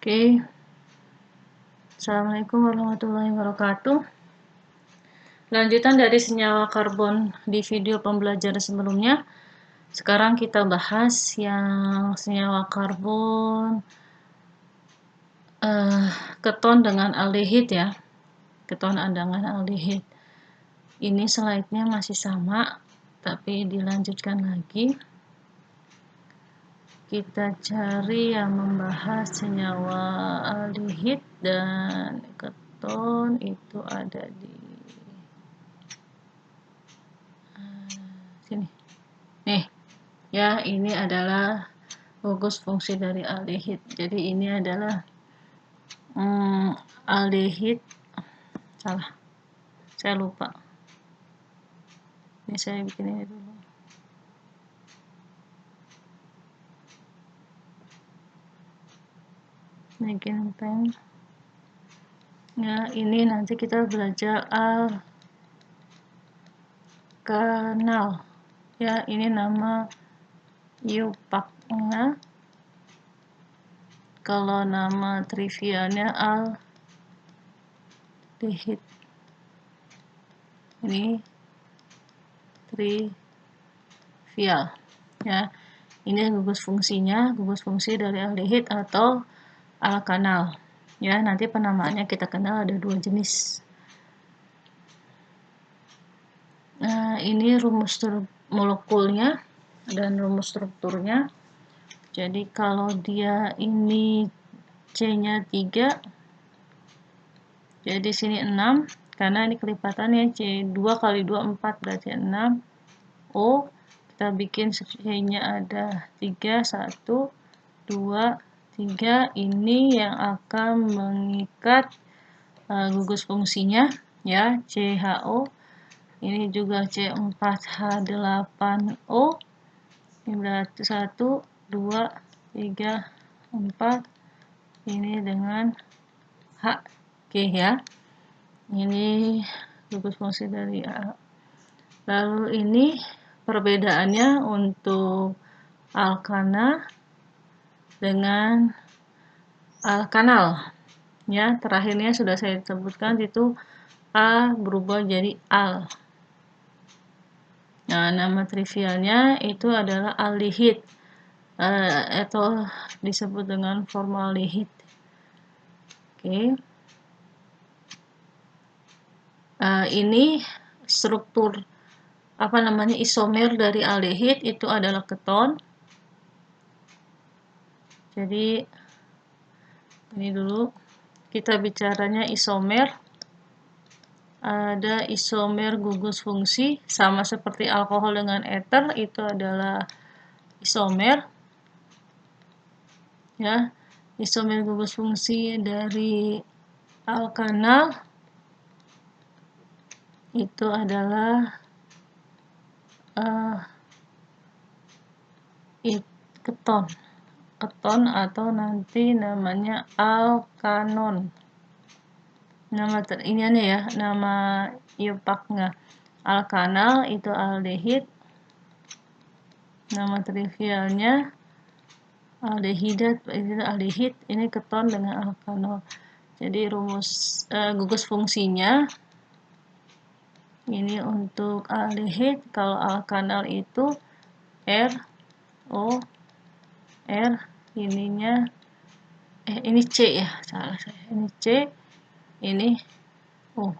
Oke, Assalamualaikum warahmatullahi wabarakatuh. Lanjutan dari senyawa karbon di video pembelajaran sebelumnya. Sekarang kita bahas yang senyawa karbon keton dengan aldehid ya. Keton dengan aldehid. Ini slide-nya masih sama, tapi dilanjutkan lagi. Kita cari yang membahas senyawa aldehid dan keton itu ada di sini. Nih, ya ini adalah gugus fungsi dari aldehid. Jadi ini adalah aldehid. Salah, saya lupa. Ini saya bikin ini dulu. Bikin pen. Ya, ini nanti kita belajar alkanal. Ya, ini nama IUPAC-nya. Kalau nama trivialnya aldehid. Ini trivial. Ya, ini gugus fungsinya, gugus fungsi dari aldehid atau alkanal. Ya, nanti penamaannya kita kenal ada dua jenis. Nah, ini rumus molekulnya dan rumus strukturnya. Jadi kalau dia ini C-nya 3, jadi sini 6, karena ini kelipatannya C2 kali 2, 4, berarti 6. O, kita bikin C-nya ada 3, 1, 2, 3. Ini yang akan mengikat gugus fungsinya, ya, CHO. Ini juga C4H8O. Ini berarti 1, 2, 3, 4. Ini dengan HG ya. Ini gugus fungsi dari A. Lalu ini perbedaannya untuk alkana dengan alkanal. Ya, terakhirnya sudah saya sebutkan itu A berubah jadi al. Nah, nama trivialnya itu adalah aldehid atau disebut dengan formaldehid. Oke. Ini struktur isomer dari aldehid itu adalah keton. Jadi ini dulu kita bicaranya isomer. Ada isomer gugus fungsi sama seperti alkohol dengan ether, itu adalah isomer. Ya, isomer gugus fungsi dari alkanal itu adalah keton atau nanti namanya alkanon. Nama nama IUPAC-nya alkanal itu aldehid. Nama trivialnya aldehidat, itu aldehid. Ini keton dengan alkanol. Jadi rumus gugus fungsinya ini untuk aldehid. Kalau alkanal itu R O R, ininya ini C ya, salah saya. Ini C, ini O.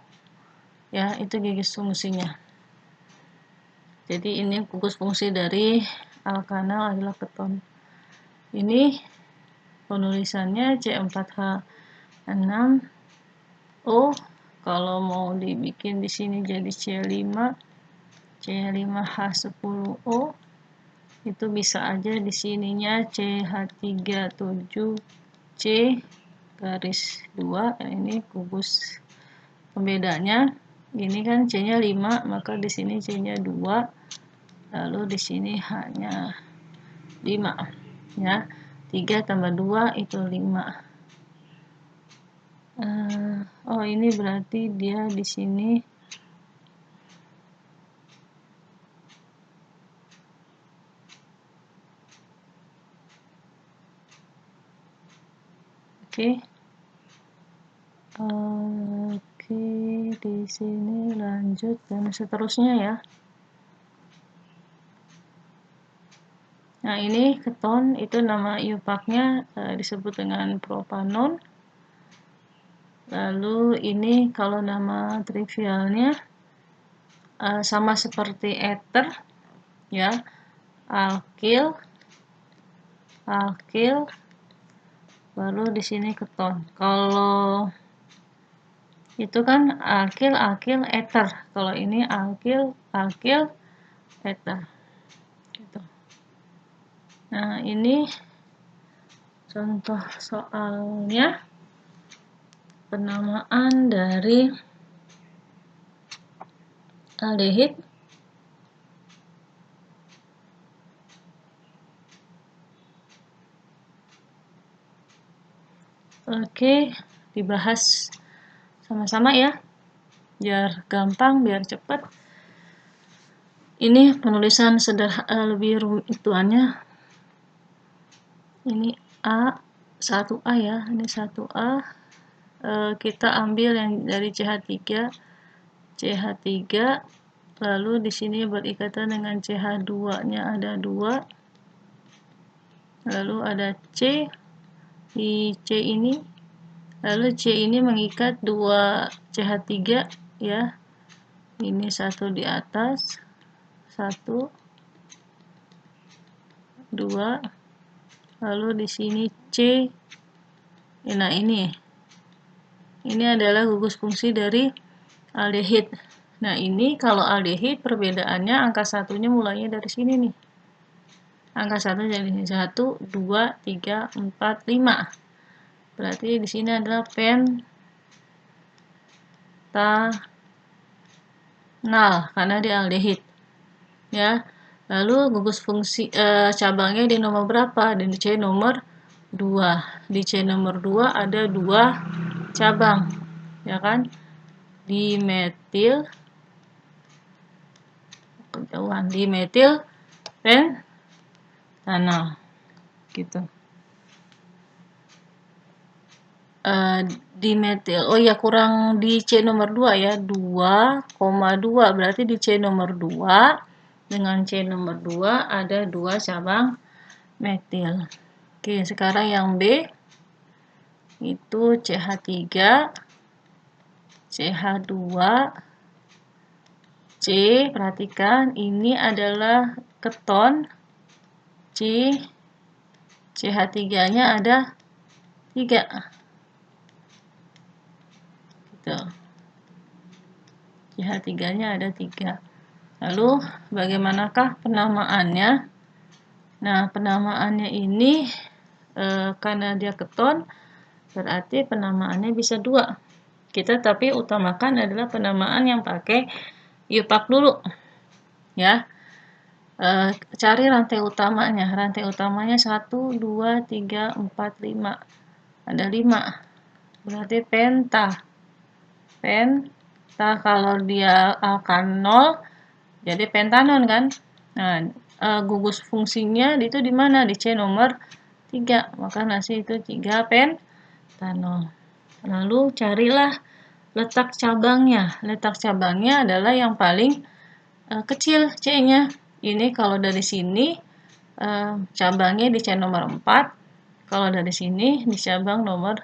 Ya, itu gugus fungsinya. Jadi ini gugus fungsi dari alkanal adalah keton. Ini penulisannya C4H6O. Kalau mau dibikin di sini jadi C5, C5H10O. Itu bisa aja di sininya CH37C garis 2. Ini gugus pembedanya. Ini kan C-nya 5, maka di sini C-nya 2. Lalu di sini H-nya 5. Ya. 3 tambah 2 itu 5. Oh, ini berarti dia di sini Oke. Oke, di sini lanjut dan seterusnya ya. Nah, ini keton itu nama iupaknya disebut dengan propanon. Lalu ini kalau nama trivialnya sama seperti ether ya, alkil, baru di sini keton. Kalau itu kan alkil, ether. Kalau ini alkil, ether. Gitu. Nah, ini contoh soalnya penamaan dari aldehid. Oke, dibahas sama-sama ya, biar gampang, biar cepat. Ini penulisan lebih rumit ituannya. Ini A1A ya, ini 1A. Kita ambil yang dari CH3, lalu di sini berikatan dengan CH2-nya ada 2. Lalu ada C di C ini. Lalu C ini mengikat 2 CH3 ya. Ini satu di atas, 1, 2. Lalu di sini C. Nah, ini adalah gugus fungsi dari aldehid. Nah, ini kalau aldehid perbedaannya angka satunya mulainya dari sini nih. Angka 1 jadi 1, 2, 3, 4, 5. Berarti di sini adalah pentanal karena dia aldehid. Ya. Lalu gugus fungsi cabangnya di nomor berapa? Di C nomor 2. Di C nomor 2 ada 2 cabang. Ya kan? Dimetil pentanal gitu. Dimetil, oh ya kurang di C nomor 2 ya, 2,2 berarti di C nomor 2 dengan C nomor 2 ada 2 cabang metil. Oke, sekarang yang B itu CH3, CH2, C, perhatikan ini adalah keton, CH3-nya ada 3. Gitu. CH3-nya ada 3. Lalu bagaimanakah penamaannya? Nah, penamaannya ini karena dia keton berarti penamaannya bisa 2. Kita tapi utamakan adalah penamaan yang pakai iupak dulu. Ya. Cari rantai utamanya. Rantai utamanya 1, 2, 3, 4, 5. Ada 5. Berarti penta kalau dia akan 0 jadi pentanon kan. Nah, gugus fungsinya itu di mana? Di C nomor 3. Maka nasi itu 3 pentanol. Lalu carilah letak cabangnya. Letak cabangnya adalah yang paling kecil C-nya. Ini kalau dari sini cabangnya di C nomor 4. Kalau dari sini di cabang nomor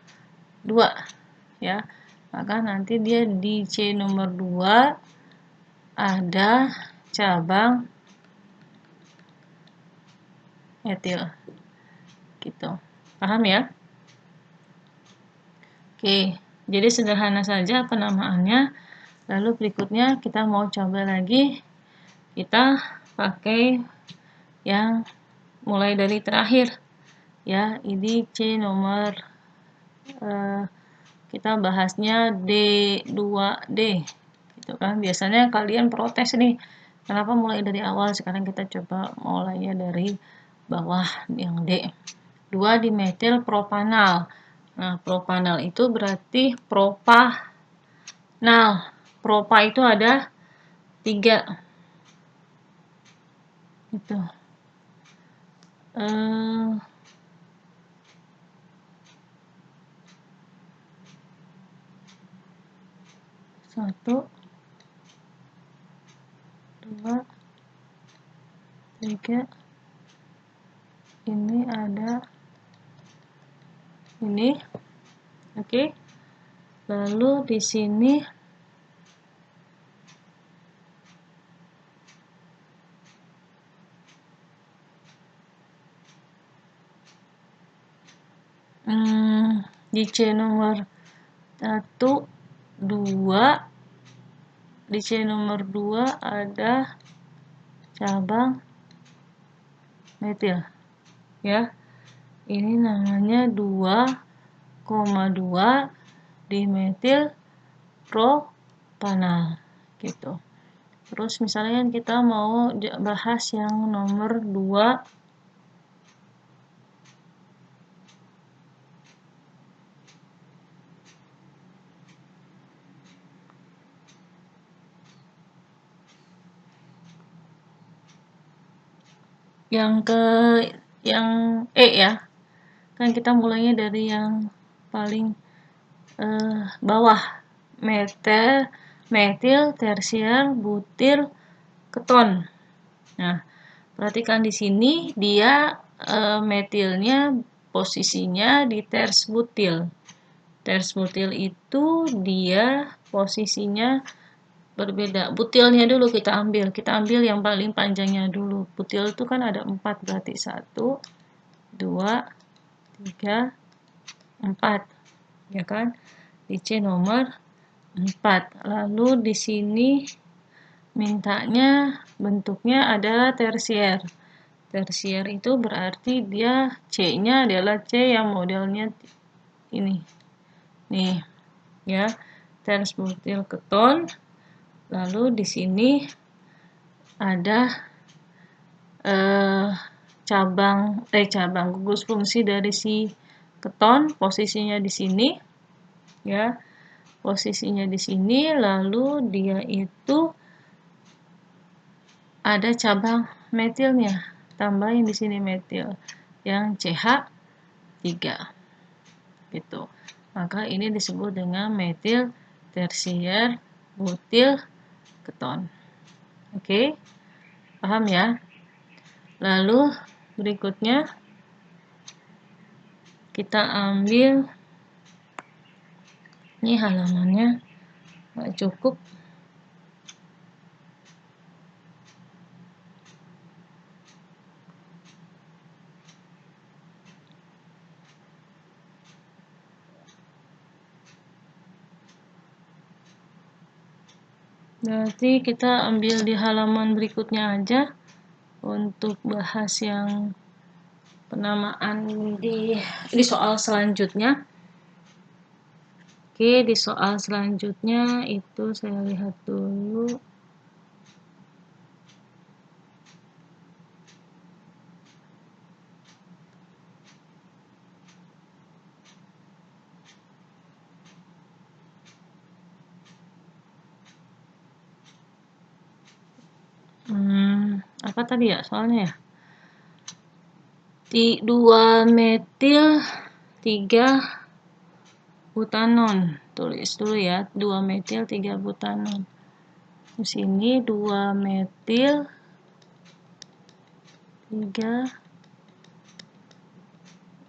2. Ya. Maka nanti dia di C nomor 2 ada cabang etil. Gitu. Paham ya? Oke, jadi sederhana saja penamaannya. Lalu berikutnya kita mau coba lagi. Kita pakai yang mulai dari terakhir. Ya, ini C nomor kita bahasnya D2D. Gitu kan. Biasanya kalian protes nih. Kenapa mulai dari awal? Sekarang kita coba mulainya dari bawah yang D. 2 dimetil propanal. Nah, propanal itu berarti propanal. Propa itu ada 3. Gitu. 1, 2, 3. Ini ada ini. Oke. Lalu di sini di C nomor 1, 2, di C nomor 2 ada cabang metil, ya. Ini namanya 2,2 dimetil propanal gitu. Terus misalnya kita mau bahas yang nomor 2, yang E ya. Kan kita mulainya dari yang paling bawah, metil, tersier, butil, keton. Nah, perhatikan di sini dia metilnya posisinya di ters butil. Ters butil itu dia posisinya berbeda. Butilnya dulu kita ambil yang paling panjangnya dulu. Butil itu kan ada 4, berarti 1, 2, 3, 4, ya kan? Di C nomor 4. Lalu di sini mintanya bentuknya adalah tersier. Tersier itu berarti dia C-nya adalah C yang modelnya ini. Nih, ya. Ters butil keton. Lalu di sini ada cabang gugus fungsi dari si keton, posisinya di sini, ya. Posisinya di sini, lalu dia itu ada cabang metilnya, tambahin di sini metil yang CH3 gitu. Maka ini disebut dengan metil tersier butil keton. Oke, paham ya? Lalu berikutnya kita ambil, ini halamannya nggak cukup. Berarti kita ambil di halaman berikutnya aja untuk bahas yang penamaan di soal selanjutnya. Oke, di soal selanjutnya itu saya lihat dulu. Apa tadi ya soalnya ya? 2 metil 3 butanon. Tulis dulu ya, 2 metil 3 butanon. Di sini 2 metil 3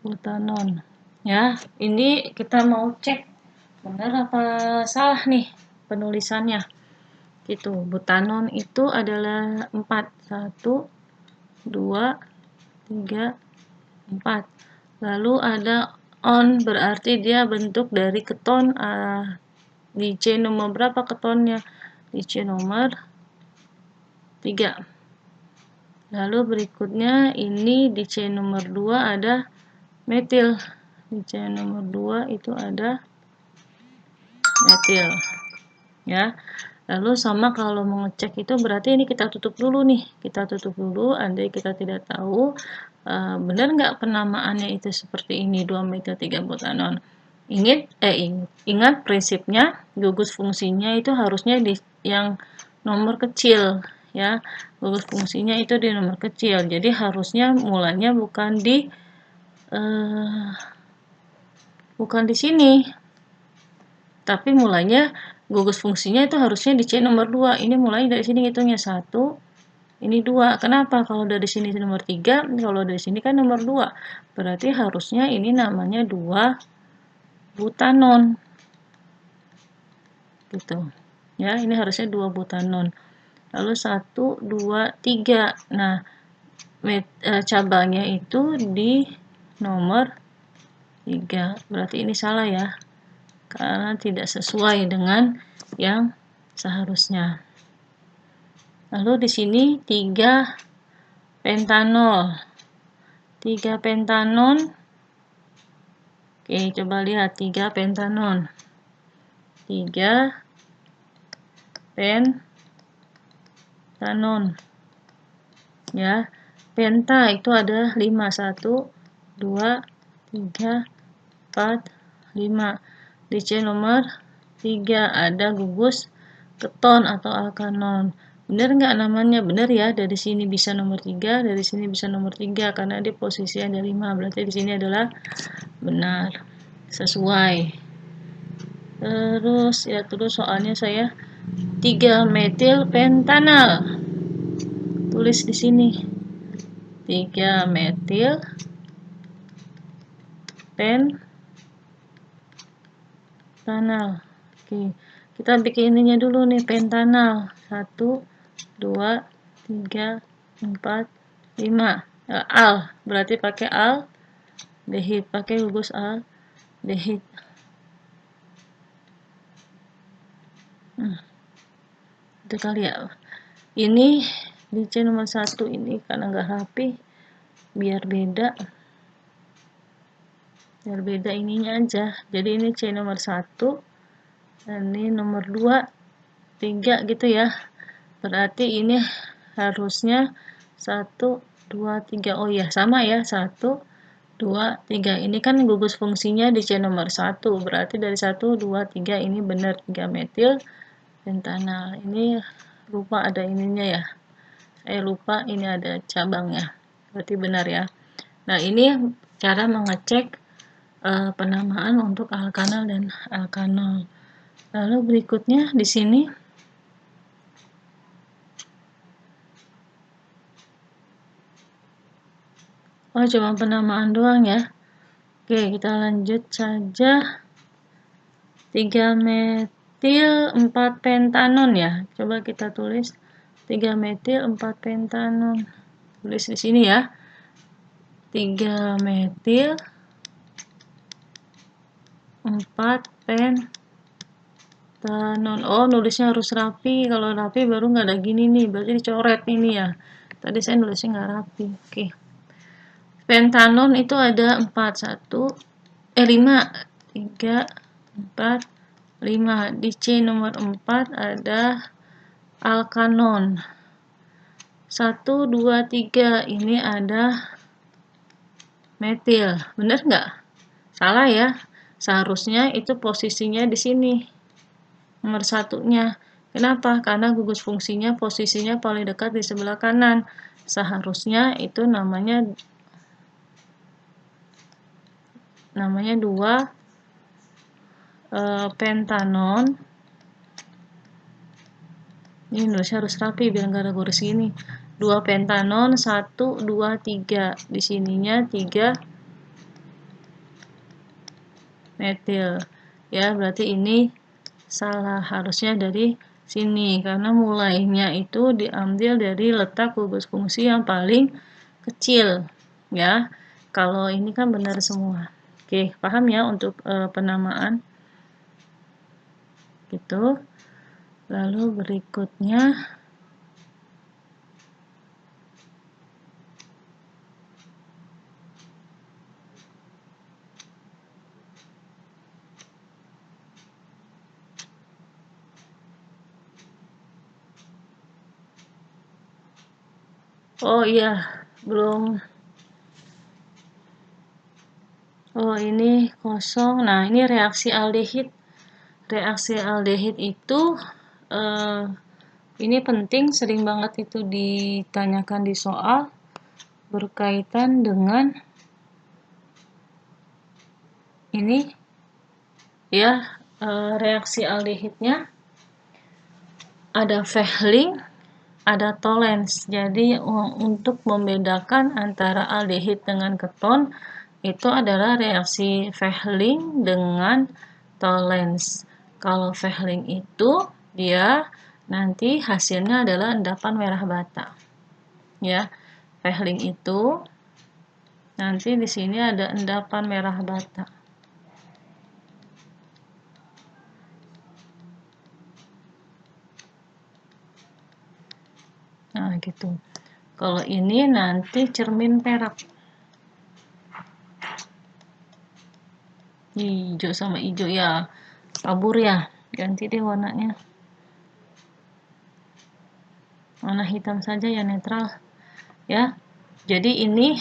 butanon. Ya, ini kita mau cek benar apa salah nih penulisannya. Gitu. Butanon itu adalah 4. 1, 2, 3, 4. Lalu ada on, berarti dia bentuk dari keton. Di C nomor berapa ketonnya? Di C nomor 3. Lalu berikutnya ini di C nomor 2 ada metil. Di C nomor 2 itu ada metil. Ya. Lalu sama kalau mau ngecek itu berarti ini kita tutup dulu nih. Kita tutup dulu, andai kita tidak tahu benar nggak penamaannya itu seperti ini, 2 metil 3 butanon. Ingat prinsipnya, gugus fungsinya itu harusnya di yang nomor kecil, ya. Gugus fungsinya itu di nomor kecil. Jadi harusnya mulanya bukan di sini. Tapi mulanya gugus fungsinya itu harusnya di C nomor 2. Ini mulai dari sini hitungnya 1, ini 2. Kenapa? Kalau dari sini nomor 3, kalau dari sini kan nomor 2. Berarti harusnya ini namanya 2 butanon. Gitu. Ya, ini harusnya 2 butanon. Lalu 1, 2, 3. Nah, cabangnya itu di nomor 3. Berarti ini salah ya. Karena tidak sesuai dengan yang seharusnya. Lalu di sini 3 pentanol. 3 pentanon. Oke, coba lihat 3 pentanon. 3 pentanon. Ya. Penta itu ada 5. 1, 2, 3, 4, 5. Di C nomor 3 ada gugus keton atau alkanon. Benar nggak namanya? Benar ya, dari sini bisa nomor 3, dari sini bisa nomor 3, karena di posisi ada 5, berarti di sini adalah benar, sesuai. Terus soalnya saya 3 metil pentanal. Tulis di sini. 3 metil pentanal. Oke, kita bikin ininya dulu nih, pentanal. 1, 2, 3, 4, 5. Al, berarti pakai aldehid, pakai gugus aldehid. Itu kali ya. Ini di C nomor 1 ini karena nggak rapi, biar beda ininya aja. Jadi ini C nomor 1, dan ini nomor 2, 3 gitu ya. Berarti ini harusnya 1, 2, 3. Oh ya, sama ya. 1, 2, 3. Ini kan gugus fungsinya di C nomor 1. Berarti dari 1, 2, 3 ini benar 3 metil pentanal. Ini lupa ada ininya ya. Saya lupa ini ada cabangnya. Berarti benar ya. Nah, ini cara mengecek penamaan untuk alkanal dan alkanol. Lalu berikutnya di sini cuma penamaan doang ya. Oke, kita lanjut saja. 3 metil 4 pentanon ya. Coba kita tulis 3 metil 4 pentanon. Tulis di sini ya. 3 metil 4 pentanon. Oh, nulisnya harus rapi. Kalau rapi baru nggak ada gini nih. Berarti dicoret ini ya. Tadi saya nulisnya nggak rapi. Oke. Pentanon itu ada 4. 5. 3, 4, 5. Di C nomor 4 ada alkanon. 1, 2, 3. Ini ada metil. Benar nggak? Salah ya. Seharusnya itu posisinya di sini. Nomor 1-nya. Kenapa? Karena gugus fungsinya posisinya paling dekat di sebelah kanan. Seharusnya itu namanya 2 pentanon. Ini nulisnya harus rapi biar nggak ada garis gini. 2 pentanon, 1, 2, 3. Di sininya 3 metil. Ya, berarti ini salah. Harusnya dari sini. Karena mulainya itu diambil dari letak gugus fungsi yang paling kecil. Ya, kalau ini kan benar semua. Oke, paham ya untuk penamaan. Gitu. Lalu berikutnya oh iya, belum. Oh, ini kosong. Nah, ini reaksi aldehid. Reaksi aldehid itu ini penting, sering banget itu ditanyakan di soal berkaitan dengan ini ya, reaksi aldehidnya. ada Fehling, ada Tollens. Jadi untuk membedakan antara aldehid dengan keton itu adalah reaksi Fehling dengan Tollens. Kalau Fehling itu dia nanti hasilnya adalah endapan merah bata. Ya, Fehling itu nanti di sini ada endapan merah bata. Nah, gitu. Kalau ini nanti cermin perak. Hijau sama hijau ya. Kabur ya. Ganti deh warnanya. Warna hitam saja ya, netral. Ya. Jadi ini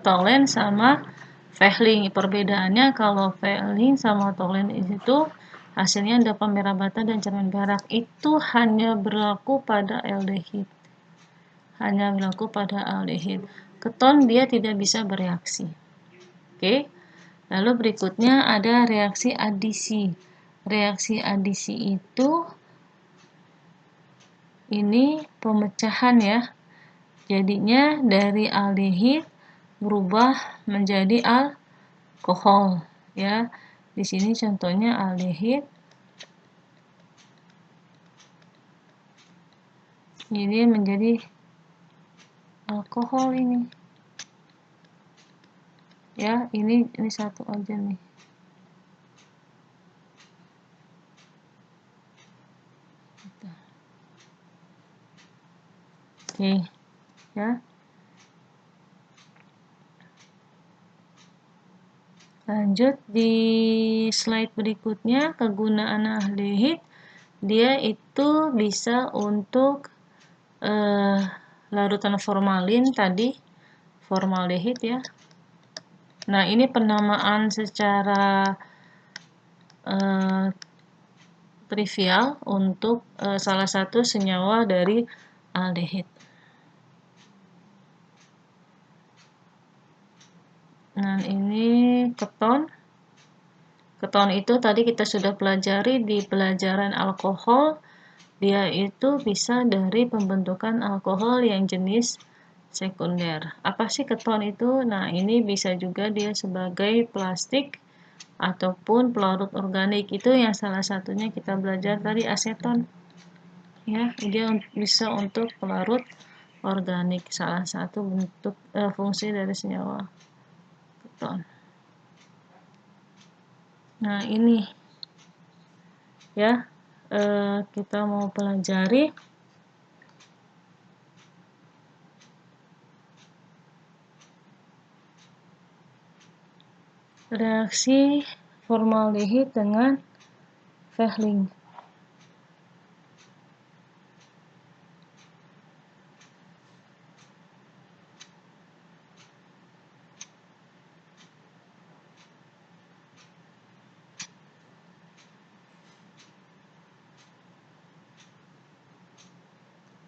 Tolen sama Fehling. Perbedaannya kalau Fehling sama Tolen itu hasilnya endapan merah bata dan cermin perak. Itu hanya berlaku pada aldehid. Hanya berlaku pada aldehid. Keton dia tidak bisa bereaksi. Oke. Lalu berikutnya ada reaksi adisi. Reaksi adisi itu ini pemecahan ya. Jadinya dari aldehid berubah menjadi alkohol ya. Di sini contohnya aldehid. Ini menjadi alkohol ini. Ya, ini satu aja nih. Oke, ya. Lanjut di slide berikutnya, kegunaan aldehid. Dia itu bisa untuk larutan formalin tadi, formaldehid ya. Nah, ini penamaan secara trivial untuk salah satu senyawa dari aldehid. Nah, ini keton. Keton itu tadi kita sudah pelajari di pelajaran alkohol. Dia itu bisa dari pembentukan alkohol yang jenis sekunder. Apa sih keton itu? Nah, ini bisa juga dia sebagai plastik ataupun pelarut organik. Itu yang salah satunya kita belajar tadi aseton. Ya, dia bisa untuk pelarut organik, salah satu bentuk fungsi dari senyawa keton. Nah, ini ya kita mau pelajari reaksi formaldehid dengan Fehling.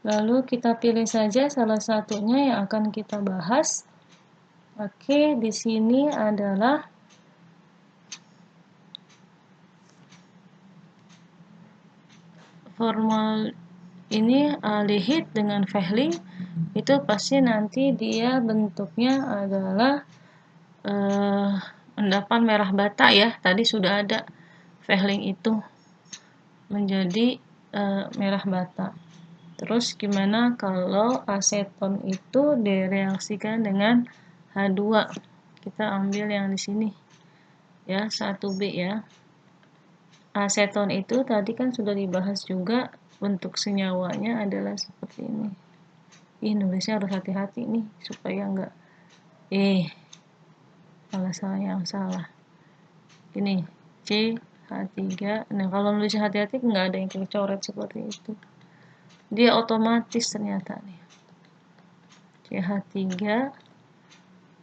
Lalu kita pilih saja salah satunya yang akan kita bahas. Oke, di sini adalah formal ini aldehid dengan Fehling. Itu pasti nanti dia bentuknya adalah endapan merah bata ya. Tadi sudah ada Fehling itu menjadi merah bata. Terus gimana kalau aseton itu direaksikan dengan H2? Kita ambil yang di sini. Ya, 1B ya. Aseton itu tadi kan sudah dibahas juga, bentuk senyawanya adalah seperti ini. Nulisnya harus hati-hati nih supaya enggak salah yang salah. Ini CH3. Nah, kalau nulis hati-hati enggak ada yang kecoret seperti itu. Dia otomatis ternyata nih. CH3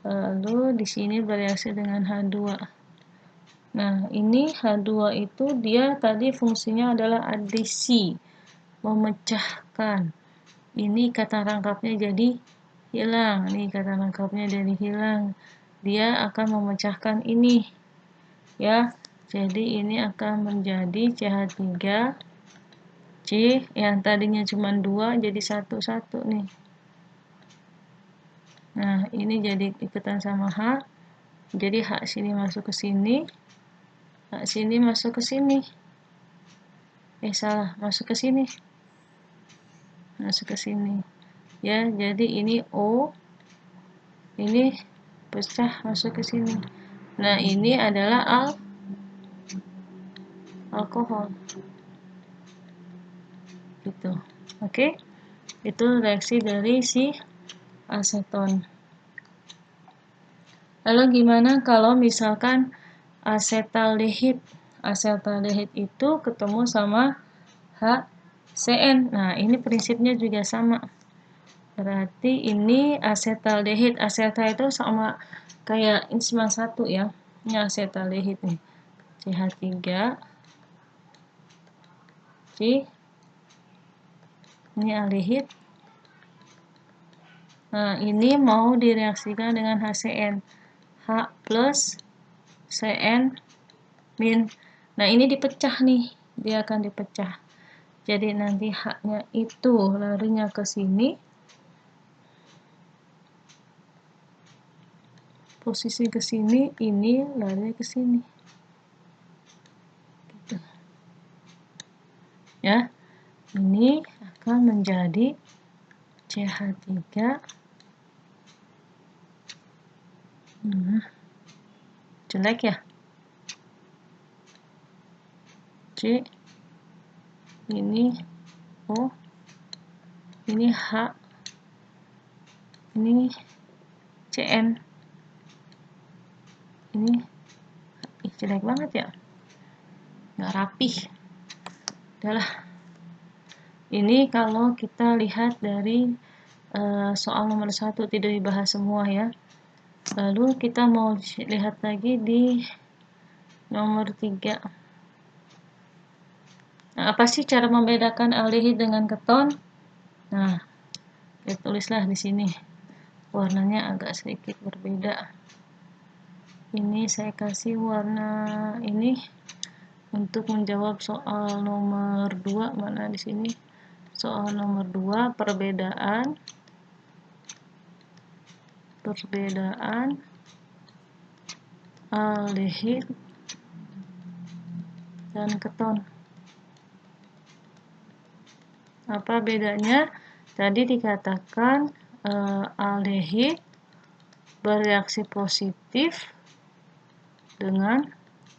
lalu di sini bereaksi dengan H2. Nah, ini H2 itu dia tadi fungsinya adalah adisi, memecahkan. Ini kata rangkapnya jadi hilang. Nih kata rangkapnya jadi hilang. Dia akan memecahkan ini. Ya. Jadi ini akan menjadi CH3 C yang tadinya cuma 2 jadi 1 nih. Nah, ini jadi ikutan sama H. Jadi H sini masuk ke sini. H sini masuk ke sini. Salah, masuk ke sini. Masuk ke sini. Ya, jadi ini O. Ini pecah masuk ke sini. Nah, ini adalah alkohol. Gitu. Oke. Itu reaksi dari si aseton. Lalu gimana kalau misalkan asetaldehid? Asetaldehid itu ketemu sama HCN. Nah, ini prinsipnya juga sama. Berarti ini asetaldehid. Asetal itu sama kayak ini cuma satu ya. Ini asetaldehid nih. CH3 C. Ini aldehid. Nah, ini mau direaksikan dengan HCN. H plus Cn min. Nah, ini dipecah nih. Dia akan dipecah. Jadi nanti H-nya itu larinya ke sini. Posisi ke sini, ini larinya ke sini. Gitu. Ya. Ini akan menjadi CH3. Jelek ya. C. Ini O. Ini H. Ini Cn. Ini jelek banget ya. Nggak rapih. Udahlah. Ini kalau kita lihat dari soal nomor 1 tidak dibahas semua ya. Lalu kita mau lihat lagi di nomor 3. Nah, apa sih cara membedakan aldehid dengan keton? Nah, kita tulislah di sini. Warnanya agak sedikit berbeda. Ini saya kasih warna ini untuk menjawab soal nomor 2. Mana di sini? Soal nomor 2, perbedaan aldehid dan keton. Apa bedanya? Tadi dikatakan aldehid bereaksi positif dengan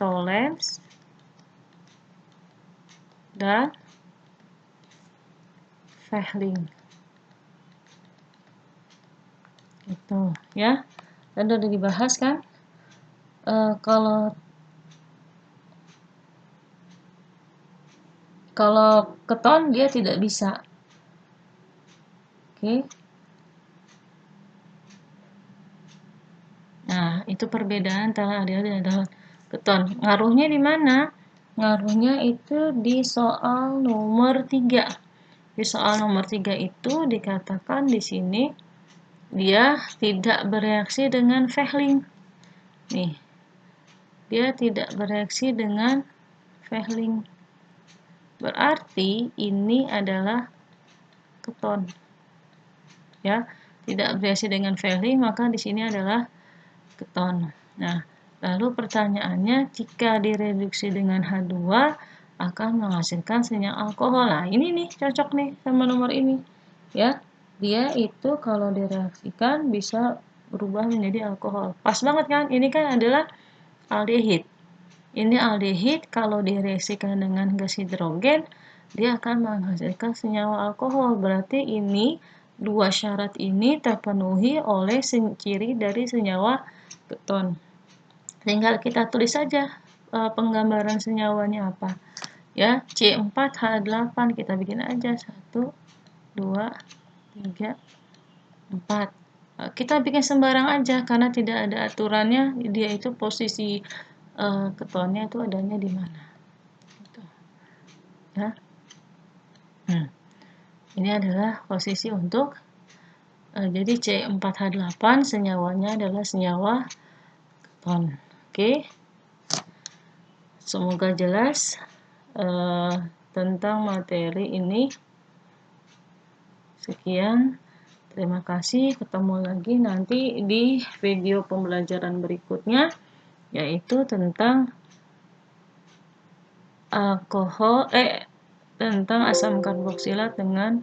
tolens dan Fehling. Itu ya. Dan udah dibahas kan? Kalau keton dia tidak bisa. Oke. Nah, itu perbedaan antara aldehid dan keton. Ngaruhnya di mana? Ngaruhnya itu di soal nomor 3. Di soal nomor 3 itu dikatakan di sini dia tidak bereaksi dengan Fehling. Nih. Dia tidak bereaksi dengan Fehling. Berarti ini adalah keton. Ya, tidak bereaksi dengan Fehling, maka di sini adalah keton. Nah, lalu pertanyaannya, jika direduksi dengan H2 akan menghasilkan senyawa alkohol. Nah, ini nih cocok nih sama nomor ini. Ya, dia itu kalau direaksikan bisa berubah menjadi alkohol. Pas banget kan? Ini kan adalah aldehid. Ini aldehid kalau direaksikan dengan gas hidrogen, dia akan menghasilkan senyawa alkohol. Berarti ini dua syarat ini terpenuhi oleh ciri dari senyawa keton. Tinggal kita tulis saja penggambaran senyawanya apa. Ya, C4H8 kita bikin aja 1 2 3 4. Kita bikin sembarang aja karena tidak ada aturannya, dia itu posisi ketonnya itu adanya di mana. Gitu. Ya. Ini adalah posisi untuk jadi C4H8 senyawanya adalah senyawa keton. Oke. Semoga jelas. tentang materi ini. Sekian, terima kasih. Ketemu lagi nanti di video pembelajaran berikutnya, yaitu tentang tentang asam karboksilat dengan